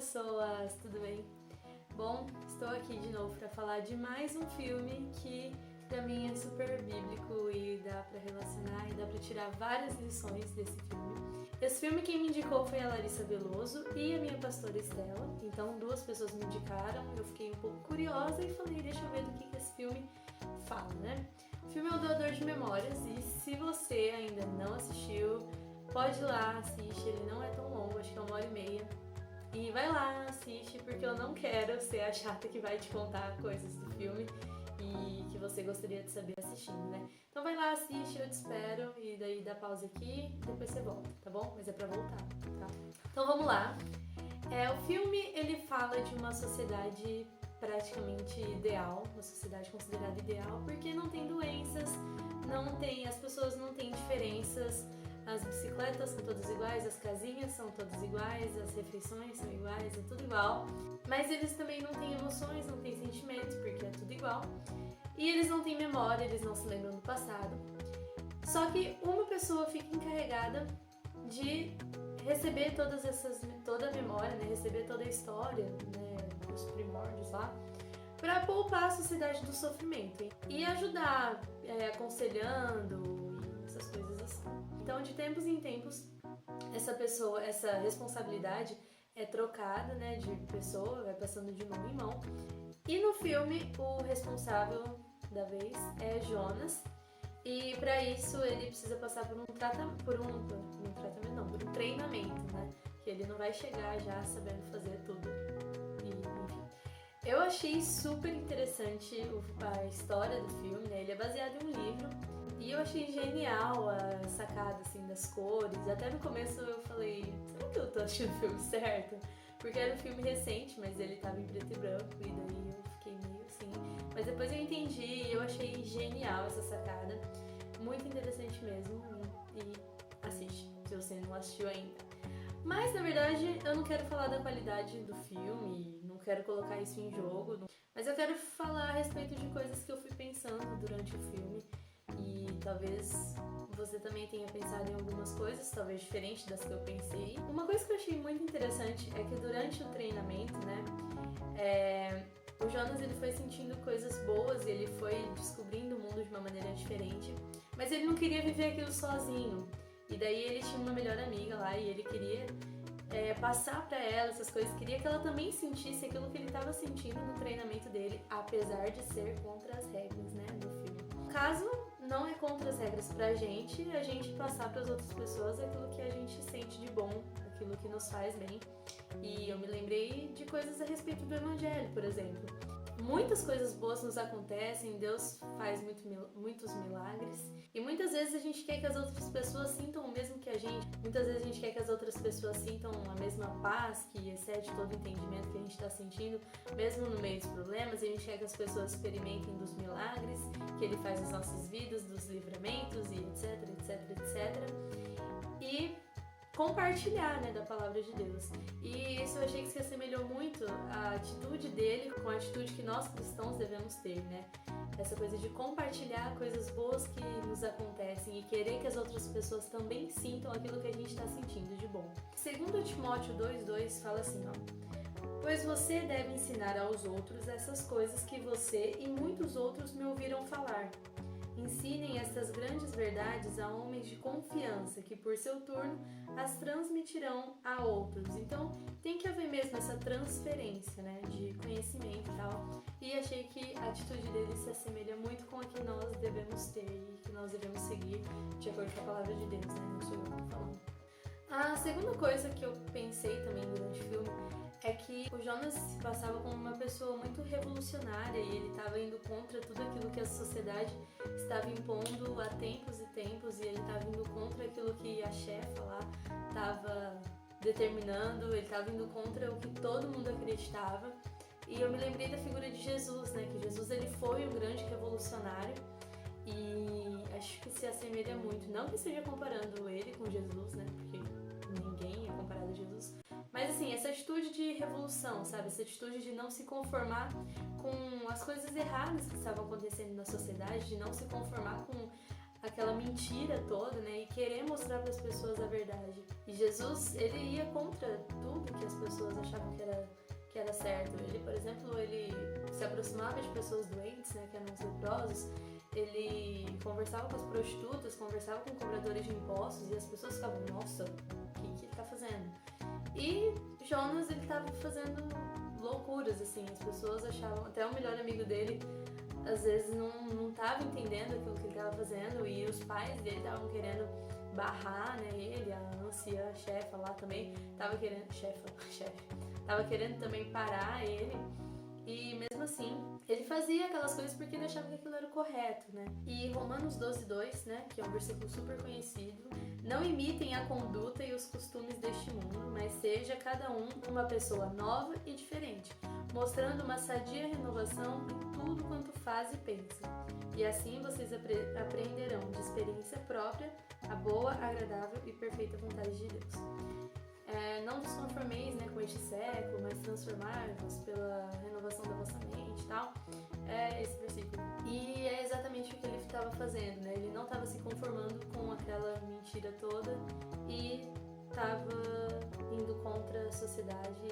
pessoas, tudo bem? Bom, estou aqui de novo para falar de mais um filme que pra mim é super bíblico e dá pra relacionar e dá pra tirar várias lições desse filme. Esse filme quem me indicou foi a Larissa Veloso e a minha pastora Estela, então duas pessoas me indicaram, eu fiquei um pouco curiosa e falei, deixa eu ver do que esse filme fala, né? O filme é O Doador de Memórias e se você ainda não assistiu, pode ir lá, assiste, ele não é tão longo, acho que é 1h30. E vai lá, assiste, porque eu não quero ser a chata que vai te contar coisas do filme e que você gostaria de saber assistindo, né? Então vai lá, assiste, eu te espero e daí dá pausa aqui e depois você volta, tá bom? Mas é pra voltar, tá? Então vamos lá. O filme, ele fala de uma sociedade praticamente ideal, uma sociedade considerada ideal, porque não tem doenças, as pessoas não têm diferenças, as bicicletas são todas iguais, as casinhas são todas iguais, as refeições são iguais, é tudo igual. Mas eles também não têm emoções, não têm sentimentos, porque é tudo igual. E eles não têm memória, eles não se lembram do passado. Só que uma pessoa fica encarregada de receber toda a memória, né? Receber toda a história, né? Os primórdios lá, para poupar a sociedade do sofrimento e ajudar, aconselhando e essas coisas assim. Então, de tempos em tempos, essa responsabilidade é trocada, né, de pessoa, vai passando de mão em mão. E no filme, o responsável da vez é Jonas. E para isso ele precisa passar por um treinamento, né? Que ele não vai chegar já sabendo fazer tudo. E, enfim. Eu achei super interessante a história do filme, né? Ele é baseado em um livro. E eu achei genial a sacada assim, das cores. Até no começo eu falei, será que eu tô achando o filme certo? Porque era um filme recente, mas ele tava em preto e branco, e daí eu fiquei meio assim. Mas depois eu entendi e eu achei genial essa sacada. Muito interessante mesmo. E assiste, se você não assistiu ainda. Mas na verdade eu não quero falar da qualidade do filme, não quero colocar isso em jogo. Mas eu quero falar a respeito de coisas que eu fui pensando durante o filme. E talvez você também tenha pensado em algumas coisas, talvez diferente das que eu pensei. Uma coisa que eu achei muito interessante é que durante o treinamento, né, o Jonas ele foi sentindo coisas boas, ele foi descobrindo o mundo de uma maneira diferente, mas ele não queria viver aquilo sozinho. E daí ele tinha uma melhor amiga lá e ele queria passar pra ela essas coisas, queria que ela também sentisse aquilo que ele estava sentindo no treinamento dele, apesar de ser contra as regras, né, do filme. No caso, não é contra as regras pra gente, a gente passar para as outras pessoas aquilo que a gente sente de bom, aquilo que nos faz bem. E eu me lembrei de coisas a respeito do Evangelho, por exemplo. Muitas coisas boas nos acontecem, Deus faz muitos milagres e muitas vezes a gente quer que as outras pessoas sintam o mesmo que a gente. Muitas vezes a gente quer que as outras pessoas sintam a mesma paz que excede todo o entendimento que a gente está sentindo, mesmo no meio dos problemas. A gente quer que as pessoas experimentem dos milagres que Ele faz nas nossas vidas, dos livramentos e etc, etc, etc. E compartilhar, né, da palavra de Deus. E isso eu achei que se assemelhou muito à atitude dele com a atitude que nós cristãos devemos ter, né? Essa coisa de compartilhar coisas boas que nos acontecem e querer que as outras pessoas também sintam aquilo que a gente está sentindo de bom. Segundo Timóteo 2:2 fala assim, ó: pois você deve ensinar aos outros essas coisas que você e muitos outros me ouviram falar. Ensinem estas grandes verdades a homens de confiança, que por seu turno as transmitirão a outros. Então tem que haver mesmo essa transferência, né, de conhecimento e tal. E achei que a atitude dele se assemelha muito com a que nós devemos ter e que nós devemos seguir de acordo com a palavra de Deus, né? Não sou eu que tô falando. A segunda coisa que eu pensei também durante o filme é que o Jonas se passava como uma pessoa muito revolucionária e ele estava indo contra tudo aquilo que a sociedade estava impondo há tempos e tempos, e ele estava indo contra aquilo que a chefa lá estava determinando, ele estava indo contra o que todo mundo acreditava. E eu me lembrei da figura de Jesus, né? Que Jesus ele foi um grande revolucionário e acho que se assemelha muito, não que esteja comparando ele com Jesus, né? Porque ninguém é comparado a Jesus. Mas assim, essa atitude de revolução, sabe? Essa atitude de não se conformar com as coisas erradas que estavam acontecendo na sociedade, de não se conformar com aquela mentira toda, né, e querer mostrar para as pessoas a verdade. E Jesus, ele ia contra tudo que as pessoas achavam que era certo. Ele, por exemplo, ele se aproximava de pessoas doentes, né, que eram os leprosos, ele conversava com as prostitutas, conversava com cobradores de impostos, e as pessoas ficavam, nossa, o que ele tá fazendo? E Jonas, ele tava fazendo loucuras, assim, as pessoas achavam, até o melhor amigo dele às vezes não tava entendendo aquilo que ele tava fazendo, e os pais dele estavam querendo barrar, né, ele, a anciã chefa lá também, tava querendo, tava querendo também parar ele, e mesmo assim, ele fazia aquelas coisas porque ele achava que aquilo era o correto, né. E Romanos 12:2, né, que é um versículo super conhecido, não imitem a conduta e os costumes deste mundo, mas seja cada um uma pessoa nova e diferente, mostrando uma sadia renovação em tudo quanto faz e pensa. E assim vocês aprenderão de experiência própria a boa, agradável e perfeita vontade de Deus. Não vos conformeis, né, com este século, mas transformai-vos pela renovação da vossa mente e tal. É esse versículo. E é exatamente o que ele estava fazendo, né? Ele não estava se conformando com aquela mentira toda e estava indo contra a sociedade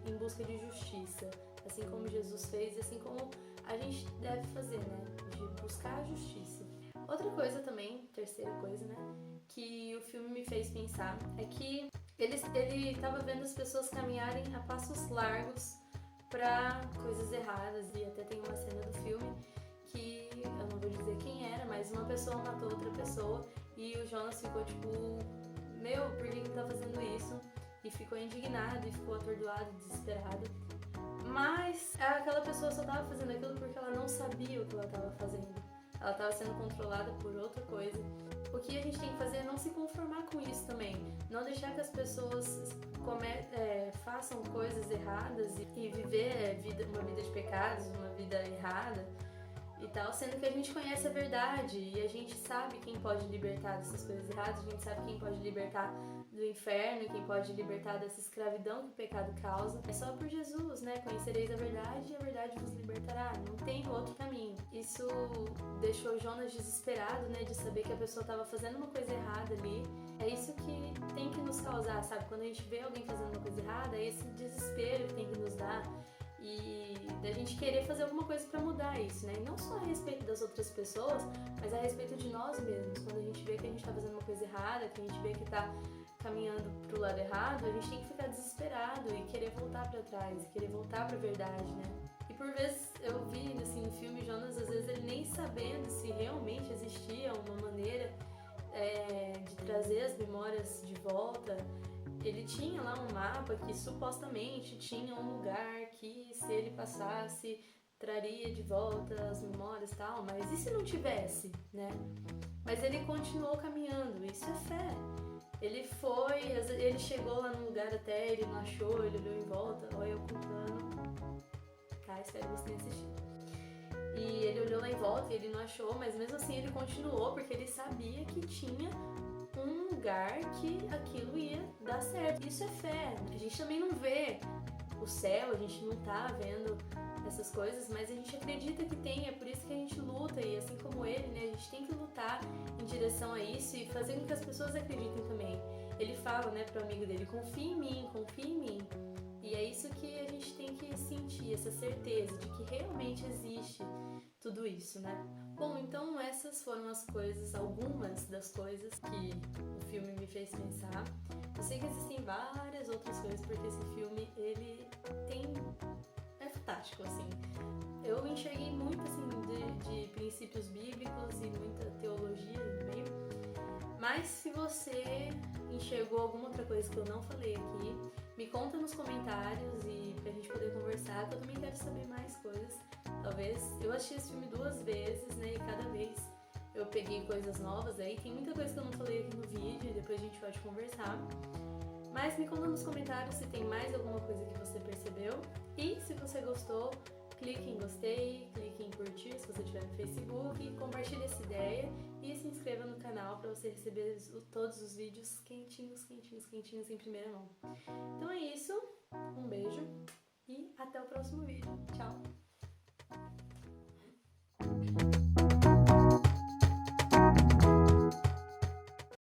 e em busca de justiça, assim como Jesus fez e assim como a gente deve fazer, né? De buscar a justiça. Outra coisa também, terceira coisa, né? Que o filme me fez pensar é que ele estava vendo as pessoas caminharem a passos largos para coisas erradas, e até tem uma cena do filme que eu não vou dizer quem era, mas uma pessoa matou outra pessoa e o Jonas ficou tipo, meu, por que ele tá fazendo isso? E ficou indignado e ficou atordoado, desesperado. Mas aquela pessoa só tava fazendo aquilo porque ela não sabia o que ela tava fazendo. Ela tava sendo controlada por outra coisa. O que a gente tem que fazer é não se conformar com isso também. Não deixar que as pessoas façam coisas erradas e viver uma vida de pecados, uma vida errada e tal, sendo que a gente conhece a verdade e a gente sabe quem pode libertar dessas coisas erradas, a gente sabe quem pode libertar do inferno, quem pode libertar dessa escravidão que o pecado causa. É só por Jesus, né? Conhecereis a verdade e a verdade vos libertará. Não tem outro caminho. Isso deixou Jonas desesperado, né? De saber que a pessoa estava fazendo uma coisa errada ali. É isso que tem que nos causar, sabe? Quando a gente vê alguém fazendo uma coisa errada, é esse desespero que tem que nos dar. E da gente querer fazer alguma coisa pra mudar isso, né? E não só a respeito das outras pessoas, mas a respeito de nós mesmos. Quando a gente vê que a gente tá fazendo uma coisa errada, que a gente vê que tá caminhando pro lado errado, a gente tem que ficar desesperado e querer voltar pra trás, querer voltar pra verdade, né? E por vezes eu vi, assim, no filme Jonas, às vezes ele nem sabendo se realmente existia uma maneira de trazer as memórias de volta. Ele tinha lá um mapa que supostamente tinha um lugar que, se ele passasse, traria de volta as memórias e tal, mas e se não tivesse, né? Mas ele continuou caminhando, isso é fé. Ele foi, ele chegou lá no lugar até, ele não achou, ele olhou em volta, olha eu contando, tá? Espero que você tenha assistido. E ele olhou lá em volta e ele não achou, mas mesmo assim ele continuou, porque ele sabia que tinha um lugar que aquilo ia dar certo. Isso é fé. A gente também não vê o céu, a gente não tá vendo essas coisas, mas a gente acredita que tem, é por isso que a gente luta, e assim como ele, né, a gente tem que lutar em direção a isso e fazer com que as pessoas acreditem também. Ele fala, né, pro amigo dele, confia em mim, confia em mim. E é isso que a gente tem que sentir, essa certeza de que realmente existe tudo isso, né? Bom, então essas foram as coisas, algumas das coisas que o filme me fez pensar. Eu sei que existem várias outras coisas, porque esse filme, ele é fantástico, assim. Eu enxerguei muito, assim, de princípios bíblicos e muita teologia no meio. Mas se você enxergou alguma outra coisa que eu não falei aqui, me conta nos comentários e pra gente poder conversar, que eu também quero saber mais coisas. Talvez eu assisti esse filme 2 vezes, né, e cada vez eu peguei coisas novas aí. Tem muita coisa que eu não falei aqui no vídeo e depois a gente pode conversar. Mas me conta nos comentários se tem mais alguma coisa que você percebeu. E se você gostou, clique em gostei, clique em curtir se você estiver no Facebook, compartilhe essa ideia e se inscreva no canal para você receber todos os vídeos quentinhos, quentinhos, quentinhos em primeira mão. Então é isso, um beijo e até o próximo vídeo. Tchau!